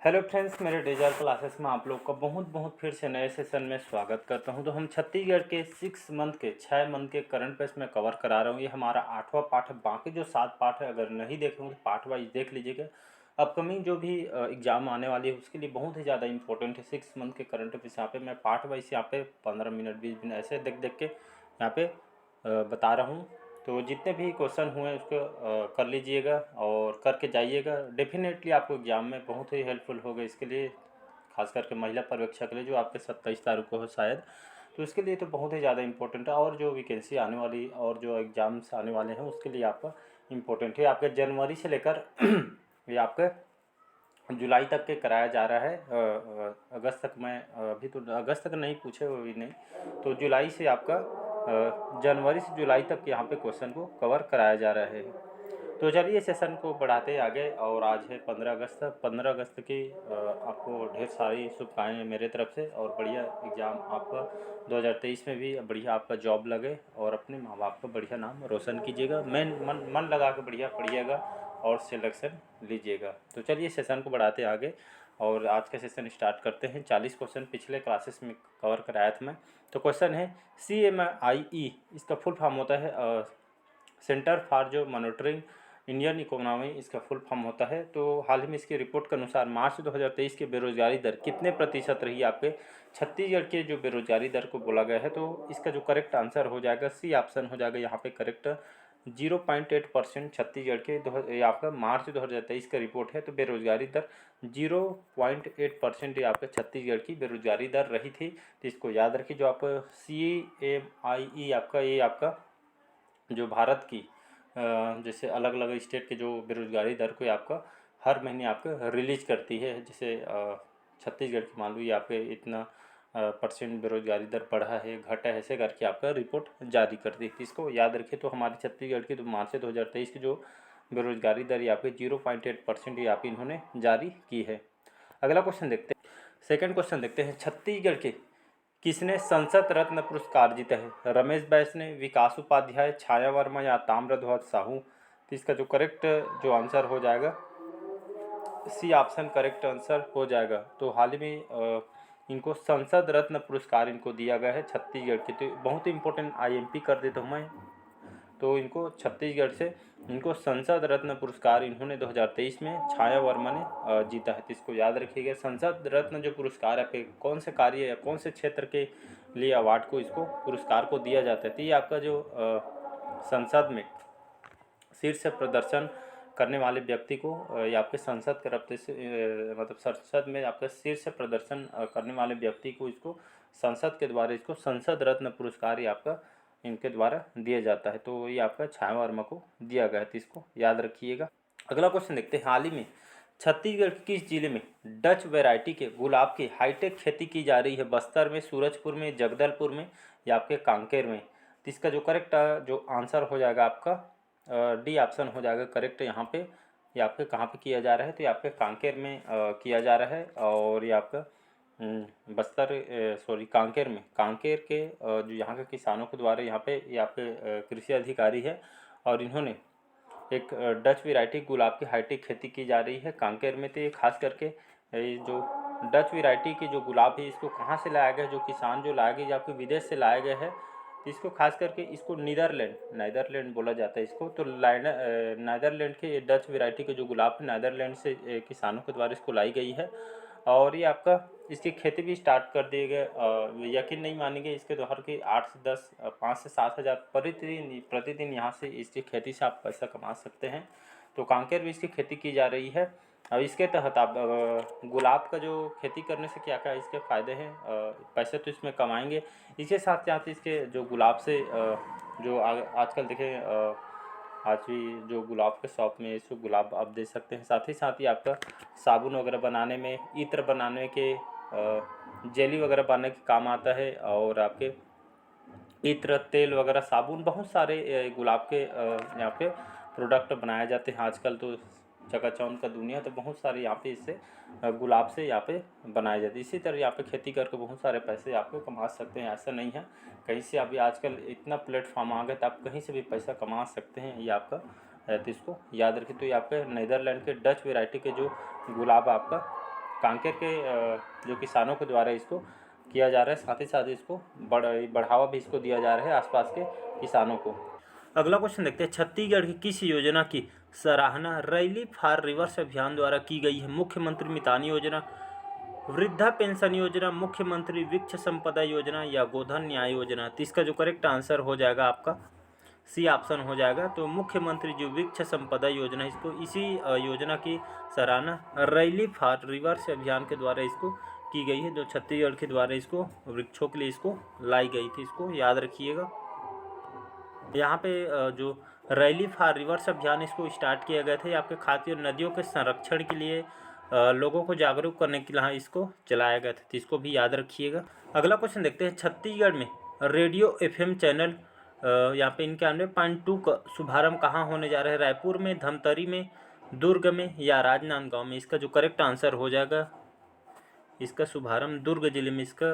Hello friends, मेरे digital classes में आप लोग का बहुत बहुत फिर से नए सेशन में स्वागत करता हूं। तो हम छत्तीसगढ़ के 6 मंथ के करंट अफेयर्स में कवर करा रहा हूं। ये हमारा 8वां पार्ट है। बाकी जो 7 पार्ट है, अगर नहीं देखे होंगे तो पार्ट वाइज देख लीजिएगा। अपकमिंग जो भी एग्ज़ाम आने वाली है उसके लिए बहुत ही ज़्यादा इंपॉर्टेंट है 6 मंथ के करंट अफेयर्स। यहाँ पे मैं पार्ट वाइज यहाँ पे 15 मिनट 20 मिनट ऐसे देख देख के यहाँ पे बता रहा हूँ। तो जितने भी क्वेश्चन हुए उसको कर लीजिएगा और करके जाइएगा। डेफिनेटली आपको एग्ज़ाम में बहुत ही हेल्पफुल होगा। इसके लिए खास करके महिला पर्यवेक्षक के लिए जो आपके 27 तारीख को हो शायद, तो इसके लिए तो बहुत ही ज़्यादा इंपॉर्टेंट है। और जो वैकेंसी आने वाली और जो एग्ज़ाम्स आने वाले हैं उसके लिए आपका इम्पोर्टेंट है। आपके जनवरी से लेकर ये आपके जुलाई तक के कराया जा रहा है। अगस्त तक मैं अभी तो अगस्त तक नहीं पूछे वो भी नहीं, तो जुलाई से आपका जनवरी से जुलाई तक यहाँ पे क्वेश्चन को कवर कराया जा रहा है। तो चलिए सेशन को बढ़ाते आगे। और आज है 15 अगस्त। 15 अगस्त की आपको ढेर सारी शुभकामनाएं मेरे तरफ से। और बढ़िया एग्ज़ाम आपका 2023 में भी बढ़िया आपका जॉब लगे और अपने माँ बाप का बढ़िया नाम रोशन कीजिएगा। मन लगा के बढ़िया पढ़िएगा और सिलेक्शन लीजिएगा। तो चलिए सेशन को बढ़ाते आगे और आज का सेशन स्टार्ट करते हैं। 40 क्वेश्चन पिछले क्लासेस में कवर कराया था मैं। तो क्वेश्चन है CMIE, इसका फुल फॉर्म होता है सेंटर फॉर जो मॉनिटरिंग इंडियन इकोनॉमी, इसका फुल फॉर्म होता है। तो हाल ही में इसकी रिपोर्ट के अनुसार मार्च 2023 की बेरोजगारी दर कितने प्रतिशत रही आपके छत्तीसगढ़ के जो बेरोजगारी दर को बोला गया है। तो इसका जो करेक्ट आंसर हो जाएगा सी ऑप्शन हो जाएगा यहाँ पे करेक्ट। 0.8% छत्तीसगढ़ के ये आपका मार्च 2023 का रिपोर्ट है। तो बेरोजगारी दर 0.8% ये आपके छत्तीसगढ़ की बेरोजगारी दर रही थी। तो इसको याद रखिए। जो आप CMIE आपका ये आपका जो भारत की जैसे अलग अलग स्टेट के जो बेरोजगारी दर को आपका हर महीने आपका रिलीज करती है। जैसे छत्तीसगढ़ की मान लो ये आपके इतना परसेंट बेरोजगारी दर बढ़ा है घटा है, ऐसे करके आपका रिपोर्ट जारी करती है। इसको याद रखिए। तो हमारे छत्तीसगढ़ की तो मार्च 2023 की जो बेरोजगारी दर यहाँ पे 0.8% यहाँ पे इन्होंने जारी की है। अगला क्वेश्चन देखते हैं। सेकंड क्वेश्चन देखते हैं। छत्तीसगढ़ के किसने संसद रत्न पुरस्कार जीता है। रमेश बैस ने, विकास उपाध्याय, छाया वर्मा या ताम्रध्वज साहू। तो इसका जो करेक्ट जो आंसर हो जाएगा सी ऑप्शन करेक्ट आंसर हो जाएगा। तो हाल ही में इनको संसद रत्न पुरस्कार इनको दिया गया है छत्तीसगढ़ के। तो बहुत ही इंपॉर्टेंट IMP कर देता हूँ मैं। तो इनको छत्तीसगढ़ से इनको संसद रत्न पुरस्कार इन्होंने 2023 में छाया वर्मा ने जीता है। तो इसको याद रखिएगा। संसद रत्न जो पुरस्कार है कौन से कार्य या कौन से क्षेत्र के लिए अवार्ड को इसको पुरस्कार को दिया जाता है। तो ये आपका जो संसद में शीर्ष प्रदर्शन करने वाले व्यक्ति को या आपके संसद के रफ्ते से मतलब संसद में आपका शीर्ष प्रदर्शन करने वाले व्यक्ति को इसको संसद के द्वारा इसको संसद रत्न पुरस्कार ये आपका इनके द्वारा दिया जाता है। तो ये आपका छाया वर्मा को दिया गया है। तो इसको याद रखिएगा। अगला क्वेश्चन देखते हैं। हाल ही में छत्तीसगढ़ के किस जिले में डच वैरायटी के गुलाब की हाईटेक खेती की जा रही है। बस्तर में, सूरजपुर में, जगदलपुर में या आपके कांकेर में। तो इसका जो करेक्ट जो आंसर हो जाएगा आपका डी ऑप्शन हो जाएगा करेक्ट। यहाँ पे ये आपके कहाँ पे किया जा रहा है। तो ये आपके कांकेर में किया जा रहा है। और ये आपका बस्तर सॉरी कांकेर में, कांकेर के जो यहाँ के किसानों के द्वारा यहाँ पे ये आपके कृषि अधिकारी है और इन्होंने एक डच वैरायटी गुलाब की हाईटेक खेती की जा रही है कांकेर में। तो ये खास करके ये जो डच वैरायटी की जो गुलाब है इसको कहाँ से लाया गया है, जो किसान जो लाया गया आपके विदेश से लाया गया है। तो इसको खास करके इसको नीदरलैंड बोला जाता है इसको। तो नीदरलैंड के डच वैरायटी के जो गुलाब है नीदरलैंड से किसानों के द्वारा इसको लाई गई है। और ये आपका इसकी खेती भी स्टार्ट कर दिए गए। यकीन नहीं मानेंगे इसके द्वारा कि 8 से 10 5 से 7 हज़ार प्रतिदिन यहाँ से इसकी खेती से आप पैसा कमा सकते हैं। तो कांकेर में इसकी खेती की जा रही है। अब इसके तहत आप गुलाब का जो खेती करने से क्या क्या इसके फ़ायदे हैं, पैसे तो इसमें कमाएंगे। इसके साथ साथ इसके जो गुलाब से जो आजकल देखें आज भी जो गुलाब के शॉप में इसको गुलाब आप दे सकते हैं। साथ ही साथ ही आपका साबुन वगैरह बनाने में, इत्र बनाने के, जेली वगैरह बनाने के काम आता है। और आपके इत्र, तेल वगैरह, साबुन, बहुत सारे गुलाब के यहाँ पे प्रोडक्ट बनाए जाते हैं। आजकल तो चकाचौंध का दुनिया, तो बहुत सारे यहाँ पे इससे गुलाब से यहाँ पे बनाए जाते हैं। इसी तरह यहाँ पे खेती करके बहुत सारे पैसे आपको कमा सकते हैं। ऐसा नहीं है कहीं से अभी आजकल इतना प्लेटफॉर्म आ गया तो आप कहीं से भी पैसा कमा सकते हैं। ये आपका तो इसको याद रखिए। तो ये आपके नीदरलैंड के डच वेराइटी के जो गुलाब आपका कांकेर के जो किसानों के द्वारा इसको किया जा रहा है, साथ ही साथ इसको बढ़ावा भी इसको दिया जा रहा है आसपास के किसानों को। अगला क्वेश्चन देखते हैं, छत्तीसगढ़ की किस योजना की सराहना रैली फॉर रिवर्स अभियान द्वारा की गई है? मुख्यमंत्री मितान योजना, वृद्धा पेंशन योजना, मुख्यमंत्री वृक्ष संपदा योजना या गोधन न्याय योजना? तो इसका जो करेक्ट आंसर हो जाएगा आपका सी ऑप्शन हो जाएगा। तो मुख्यमंत्री जो वृक्ष संपदा योजना, इसको इसी योजना की सराहना रैली फॉर रिवर्स अभियान के द्वारा इसको की गई है, जो छत्तीसगढ़ के द्वारा इसको वृक्षों के लिए इसको लाई गई थी, इसको याद रखिएगा। यहाँ पे जो रैली फॉर रिवर्स अभियान इसको स्टार्ट किया गया था, ये आपके खाती और नदियों के संरक्षण के लिए लोगों को जागरूक करने के लिए इसको चलाया गया था, तो इसको भी याद रखिएगा। अगला क्वेश्चन देखते हैं, छत्तीसगढ़ में रेडियो एफएम चैनल यहाँ पे 91.2 का शुभारंभ कहाँ होने जा रहा है? रायपुर में, धमतरी में, दुर्ग में या राजनांदगांव में? इसका जो करेक्ट आंसर हो जाएगा, इसका शुभारंभ दुर्ग जिले में इसका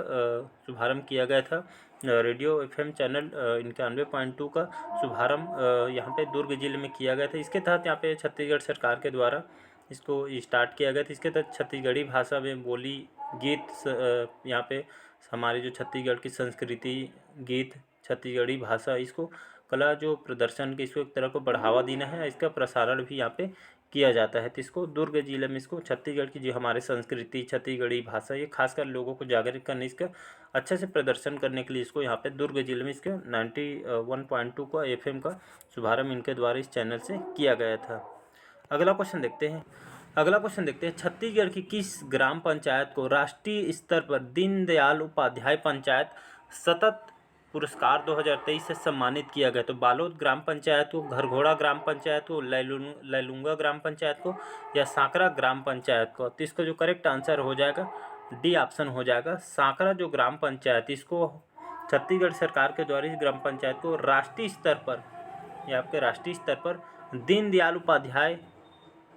शुभारंभ किया गया था। रेडियो एफएम चैनल 91.2 का शुभारंभ यहाँ पे दुर्ग जिले में किया गया था। इसके तहत यहाँ पे छत्तीसगढ़ सरकार के द्वारा इसको स्टार्ट किया गया था। इसके तहत छत्तीसगढ़ी भाषा में बोली गीत यहाँ पे हमारी जो छत्तीसगढ़ की संस्कृति, गीत, छत्तीसगढ़ी भाषा, इसको कला जो प्रदर्शन के इसको एक तरह को बढ़ावा देना है, इसका प्रसारण भी यहाँ पे किया जाता है। तो इसको दुर्ग जिले में इसको छत्तीसगढ़ की जो हमारे संस्कृति, छत्तीसगढ़ी भाषा, ये खासकर लोगों को जागरूक करने, इसका अच्छे से प्रदर्शन करने के लिए इसको यहाँ पे दुर्ग जिले में इसके 91.2 का एफएम का शुभारंभ इनके द्वारा इस चैनल से किया गया था। अगला क्वेश्चन देखते हैं, छत्तीसगढ़ की किस ग्राम पंचायत को राष्ट्रीय स्तर पर दीनदयाल उपाध्याय पंचायत सतत पुरस्कार 2023 से सम्मानित किया गया? तो बालोद ग्राम पंचायत को, घरघोड़ा ग्राम पंचायत को, लैलूंगा ग्राम पंचायत को या सांकरा ग्राम पंचायत को? तो इसका जो करेक्ट आंसर हो जाएगा डी ऑप्शन हो जाएगा। सांकरा जो ग्राम पंचायत, इसको छत्तीसगढ़ सरकार के द्वारा इस ग्राम पंचायत को राष्ट्रीय स्तर पर, या आपके राष्ट्रीय स्तर पर दीनदयाल उपाध्याय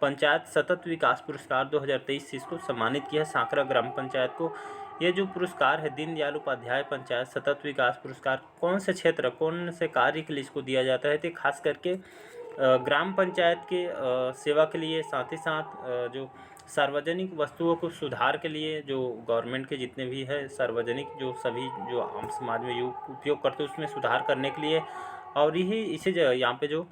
पंचायत सतत विकास पुरस्कार 2023 से इसको सम्मानित किया है सांकरा ग्राम पंचायत को। ये जो पुरस्कार है दीनदयाल उपाध्याय पंचायत सतत विकास पुरस्कार, कौन से क्षेत्र, कौन से कार्य के लिए इसको दिया जाता है? तो खास करके ग्राम पंचायत के सेवा के लिए, साथ ही साथ जो सार्वजनिक वस्तुओं को सुधार के लिए, जो गवर्नमेंट के जितने भी है सार्वजनिक जो सभी जो आम समाज में उपयोग करते हैं, उसमें सुधार करने के लिए, और यही इसी यहाँ पे जो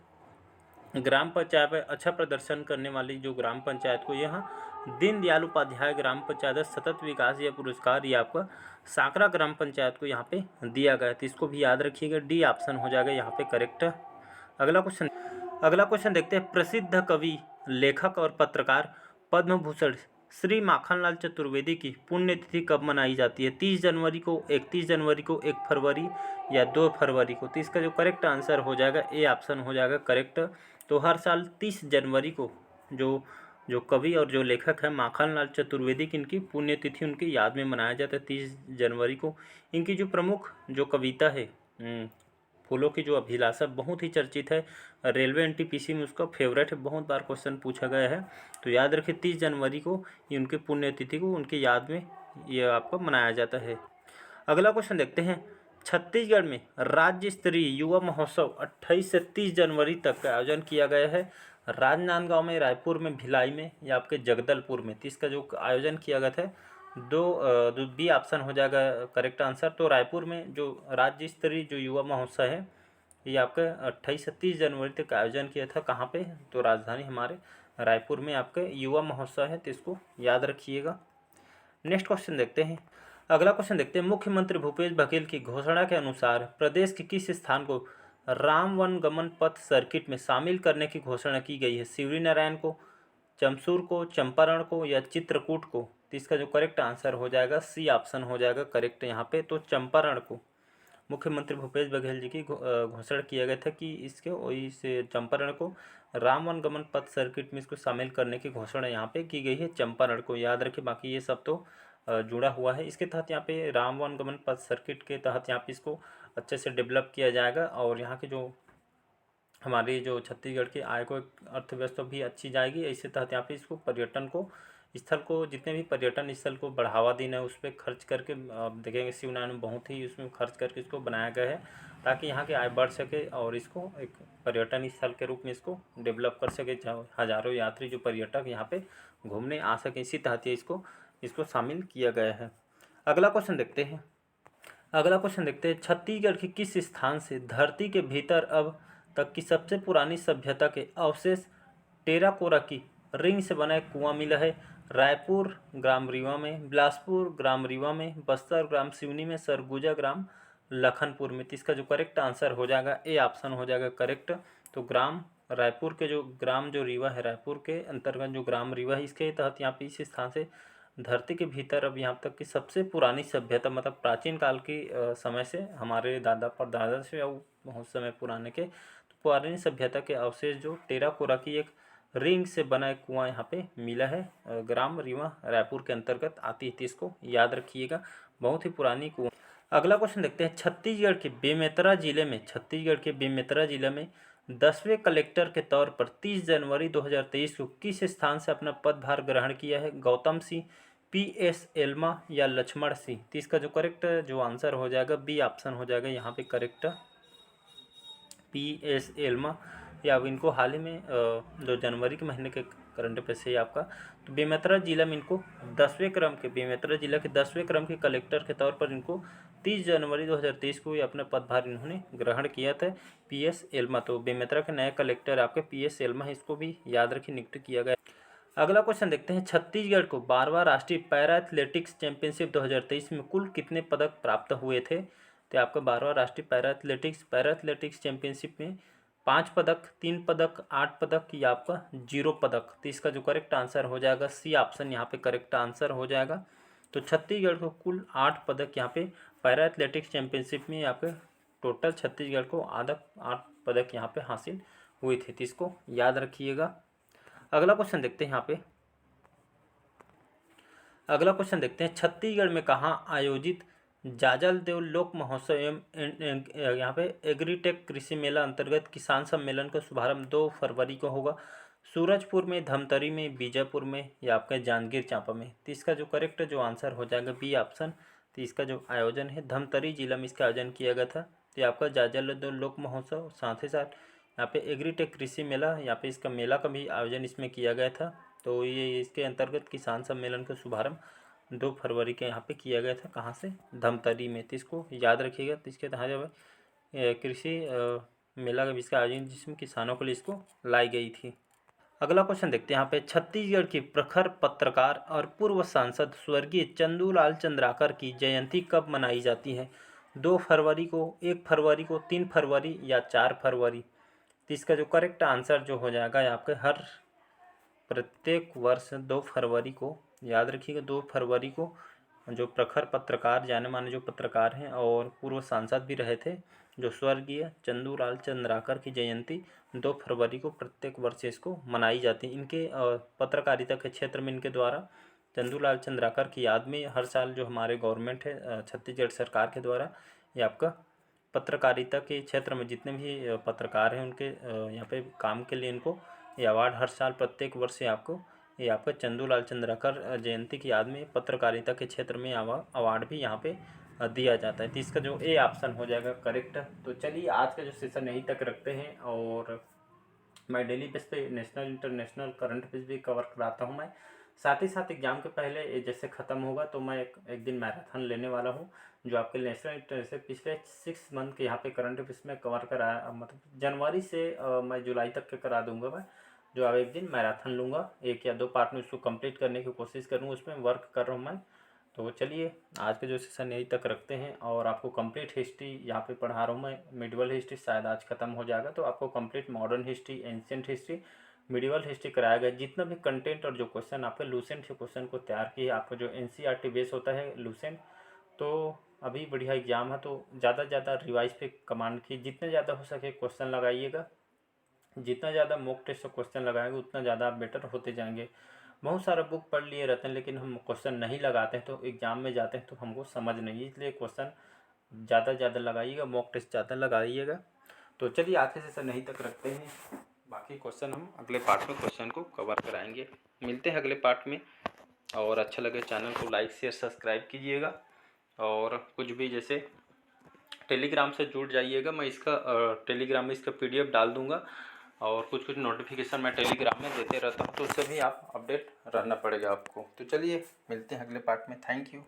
ग्राम पंचायत में अच्छा प्रदर्शन करने वाली जो ग्राम पंचायत को यहाँ दीनदयाल उपाध्याय ग्राम पंचायत सतत विकास या पुरस्कार, ये आपका सांकरा ग्राम पंचायत को यहाँ पे दिया गया है। तो इसको भी याद रखिएगा, डी ऑप्शन हो जाएगा यहाँ पे करेक्ट। अगला क्वेश्चन देखते हैं, प्रसिद्ध कवि, लेखक और पत्रकार पद्म भूषण श्री माखनलाल चतुर्वेदी की पुण्यतिथि कब मनाई जाती है? 30 जनवरी को, 31 जनवरी को, 1 फरवरी या 2 फरवरी को? तो इसका जो करेक्ट आंसर हो जाएगा ए ऑप्शन हो जाएगा करेक्ट। तो हर साल 30 जनवरी को जो कवि और जो लेखक है माखनलाल चतुर्वेदी की, इनकी पुण्यतिथि उनकी याद में मनाया जाता है 30 जनवरी को। इनकी जो प्रमुख जो कविता है फूलों की जो अभिलाषा, बहुत ही चर्चित है, रेलवे एनटीपीसी में उसका फेवरेट है, बहुत बार क्वेश्चन पूछा गया है। तो याद रखिए 30 जनवरी को ये उनकी पुण्यतिथि को उनकी याद में ये आपको मनाया जाता है। अगला क्वेश्चन देखते हैं, छत्तीसगढ़ में राज्य स्तरीय युवा महोत्सव 28 से 30 जनवरी तक का आयोजन किया गया है। राजनांदगांव में, रायपुर में, भिलाई में या आपके जगदलपुर में? तो इसका जो आयोजन किया गया था दो बी ऑप्शन हो जाएगा करेक्ट आंसर। तो रायपुर में जो राज्य स्तरीय जो युवा महोत्सव है, ये आपका 28 से 30 जनवरी तक आयोजन किया था। कहाँ पे? तो राजधानी हमारे रायपुर में आपके युवा महोत्सव है, तो इसको याद रखिएगा। नेक्स्ट क्वेश्चन देखते हैं, अगला क्वेश्चन देखते हैं, मुख्यमंत्री भूपेश बघेल की घोषणा के अनुसार प्रदेश के किस स्थान को राम वन गमन पथ सर्किट में शामिल करने की घोषणा की गई है? शिवरी नारायण को, चमसूर को, चंपारण को या चित्रकूट को? तो इसका जो करेक्ट आंसर हो जाएगा सी ऑप्शन हो जाएगा करेक्ट यहाँ पे। तो चंपारण को मुख्यमंत्री भूपेश बघेल जी की घोषणा किया गया था कि इसके वही से चंपारण को राम वन गमन पथ सर्किट में इसको शामिल करने की घोषणा यहाँ पे की गई है। चंपारण को याद रखें, बाकी ये सब तो जुड़ा हुआ है। इसके तहत यहाँ पे राम वन गमन पथ सर्किट के तहत यहाँ पे इसको अच्छे से डेवलप किया जाएगा, और यहाँ के जो हमारी जो छत्तीसगढ़ की आय को अर्थव्यवस्था भी अच्छी जाएगी। इसी तहत यहाँ पे इसको पर्यटन को स्थल को, जितने भी पर्यटन स्थल को बढ़ावा देना है उस पर खर्च करके, आप देखेंगे शिवनारायण में बहुत ही उसमें खर्च करके इसको बनाया गया है, ताकि यहाँ की आय बढ़ सके और इसको एक पर्यटन स्थल के रूप में इसको डेवलप कर सके, हज़ारों यात्री जो पर्यटक यहाँ पे घूमने आ सके। इसी तहत ये इसको इसको शामिल किया गया है। अगला क्वेश्चन देखते हैं। छत्तीसगढ़ के किस स्थान से धरती के भीतर अब तक की सबसे पुरानी सभ्यता के अवशेष टेराकोरा की रिंग से बना एक कुआं मिला है? रायपुर ग्राम रीवा में, बिलासपुर ग्राम रीवा में, बस्तर ग्राम सिवनी में, सरगुजा ग्राम लखनपुर में। तो इसका जो करेक्ट आंसर हो जाएगा ए ऑप्शन हो जाएगा करेक्ट। तो ग्राम रायपुर के जो ग्राम जो रीवा है, रायपुर के अंतर्गत जो ग्राम रीवा है, इसके तहत यहाँ पे इस स्थान से धरती के भीतर अब यहाँ तक की सबसे पुरानी सभ्यता, मतलब प्राचीन काल की समय से, हमारे दादा परदादा से या बहुत समय पुराने के, तो पुरानी सभ्यता के अवशेष जो टेराकोरा की एक रिंग से बना एक कुआं यहाँ पे मिला है। ग्राम रीवा रायपुर के अंतर्गत आती है, इसको याद रखिएगा, बहुत ही पुरानी कुआं। अगला क्वेश्चन देखते हैं। छत्तीसगढ़ के बेमेतरा जिले में 10वें कलेक्टर के तौर पर 30 जनवरी 2023 को किस स्थान से अपना पदभार ग्रहण किया है? गौतम सिंह, PS एल्मा या लक्ष्मण सिंह? तो इसका जो करेक्ट जो आंसर हो जाएगा बी ऑप्शन हो जाएगा यहाँ पे करेक्ट, PS एल्मा। या अब इनको हाल ही में जो जनवरी के महीने के करंट अफेयर से आपका, तो बेमेतरा जिला में इनको 10वें क्रम के, बेमेतरा जिला के 10वें क्रम के कलेक्टर के तौर पर इनको 30 जनवरी 2023 को ये अपना पदभार इन्होंने ग्रहण किया था। PS एल्मा, तो बेमेतरा के नए कलेक्टर आपके PS एल्मा है, इसको भी याद रखिए, नियुक्त किया गया। अगला क्वेश्चन देखते हैं। छत्तीसगढ़ को 12वां राष्ट्रीय पैरा एथलेटिक्स चैंपियनशिप 2023 में कुल कितने पदक प्राप्त हुए थे? तो आपका 12वां राष्ट्रीय पैरा एथलेटिक्स चैंपियनशिप में 5 पदक, 3 पदक, 8 पदक या आपका 0 पदक? तो इसका जो करेक्ट आंसर हो जाएगा सी ऑप्शन यहाँ पे करेक्ट आंसर हो जाएगा। तो छत्तीसगढ़ को कुल 8 पदक यहाँ पे पैरा एथलेटिक्स चैंपियनशिप में यहाँ पे टोटल छत्तीसगढ़ को 8 पदक यहाँ पे हासिल हुए थे, तो इसको याद रखिएगा। अगला क्वेश्चन देखते हैं छत्तीसगढ़ में कहाँ आयोजित जाजल देव लोक महोत्सव एवं यहाँ पे एग्रीटेक कृषि मेला अंतर्गत किसान सम्मेलन का शुभारंभ 2 फरवरी को होगा? सूरजपुर में, धमतरी में, बीजापुर में या आपका जांजगीर चांपा में? तो इसका जो करेक्ट जो आंसर हो जाएगा बी ऑप्शन। तो इसका जो आयोजन है धमतरी जिला में इसका आयोजन किया गया था। तो आपका जाजल देव लोक महोत्सव, साथ ही साथ यहाँ पे एग्रीटेक कृषि मेला, यहाँ पे इसका मेला का भी आयोजन इसमें किया गया था। तो ये इसके अंतर्गत किसान सम्मेलन का शुभारंभ 2 फरवरी के यहाँ पे किया गया था। कहाँ से? धमतरी में। तो इसको याद रखिएगा। तो इसके तहत जब कृषि मेला का भी इसका आयोजन जिसमें किसानों के लिए इसको लाई गई थी। अगला क्वेश्चन देखते हैं यहाँ पे। छत्तीसगढ़ के प्रखर पत्रकार और पूर्व सांसद स्वर्गीय चंदूलाल चंद्राकर की जयंती कब मनाई जाती है? 2 फरवरी को, 1 फरवरी को, 3 फरवरी या 4 फरवरी? तो इसका जो करेक्ट आंसर जो हो जाएगा आपके प्रत्येक वर्ष 2 फरवरी को, याद रखिएगा 2 फरवरी को जो प्रखर पत्रकार, जाने माने जो पत्रकार हैं और पूर्व सांसद भी रहे थे, जो स्वर्गीय चंदूलाल चंद्राकर की जयंती 2 फरवरी को प्रत्येक वर्ष इसको मनाई जाती है। इनके पत्रकारिता के क्षेत्र में इनके द्वारा चंदूलाल चंद्राकर की याद में हर साल जो हमारे गवर्नमेंट है छत्तीसगढ़ सरकार के द्वारा ये आपका पत्रकारिता के क्षेत्र में जितने भी पत्रकार हैं उनके यहाँ पे काम के लिए इनको ये अवार्ड हर साल प्रत्येक वर्ष से आपको ये आपका चंदूलाल चंद्राकर जयंती की याद में पत्रकारिता के क्षेत्र में अवार्ड भी यहाँ पे दिया जाता है। तो इसका जो ए ऑप्शन हो जाएगा करेक्ट। तो चलिए आज का जो सेशन यहीं तक रखते हैं, और मैं डेली बेस पे नेशनल इंटरनेशनल करंट अफेयर्स भी कवर कराता हूँ मैं। साथ ही साथ एग्ज़ाम के पहले ये जैसे ख़त्म होगा तो मैं एक दिन मैराथन लेने वाला हूँ, जो आपके नेशनल इंटरनेशनल पिछले 6 मंथ के यहाँ पे करंट अफेयर्स में कवर कराया, मतलब जनवरी से मैं जुलाई तक के करा दूँगा मैं। जो अब एक दिन मैराथन लूँगा, 1 या 2 पार्ट में उसको कंप्लीट करने की कोशिश करूँगा, उसमें वर्क कर रहा हूँ मैं। तो चलिए आज के जो सेशन यहीं तक रखते हैं, और आपको कंप्लीट हिस्ट्री यहाँ पे पढ़ा रहा हूँ मैं। मिडिवल हिस्ट्री शायद आज खत्म हो जाएगा, तो आपको complete modern history, ancient history, medieval history कराया गया। जितना भी कंटेंट और जो क्वेश्चन आपके लूसेंट के क्वेश्चन को तैयार किए, आपका जो NCERT बेस होता है लूसेंट, तो अभी बढ़िया एग्जाम है तो ज़्यादा से ज़्यादा रिवाइज पे कमांड की, जितने ज़्यादा हो सके क्वेश्चन लगाइएगा। जितना ज़्यादा मॉक टेस्ट से क्वेश्चन लगाएंगे उतना ज़्यादा आप बेटर होते जाएंगे। बहुत सारा बुक पढ़ लिए रहते हैं लेकिन हम क्वेश्चन नहीं लगाते हैं, तो एग्ज़ाम में जाते हैं तो हमको समझ नहीं, इसलिए क्वेश्चन ज़्यादा से ज़्यादा लगाइएगा, मॉक टेस्ट ज़्यादा लगाइएगा। तो चलिए आज के सेशन यहीं तक रखते हैं, बाकी क्वेश्चन हम अगले पार्ट में क्वेश्चन को कवर कराएंगे। मिलते हैं अगले पार्ट में, और अच्छा लगे चैनल को लाइक शेयर सब्सक्राइब कीजिएगा, और कुछ भी जैसे टेलीग्राम से जुड़ जाइएगा। मैं इसका टेलीग्राम में इसका PDF डाल दूँगा, और कुछ कुछ नोटिफिकेशन मैं टेलीग्राम में देते रहता हूँ, तो उससे भी आप अपडेट रहना पड़ेगा आपको। तो चलिए मिलते हैं अगले पार्ट में। Thank you.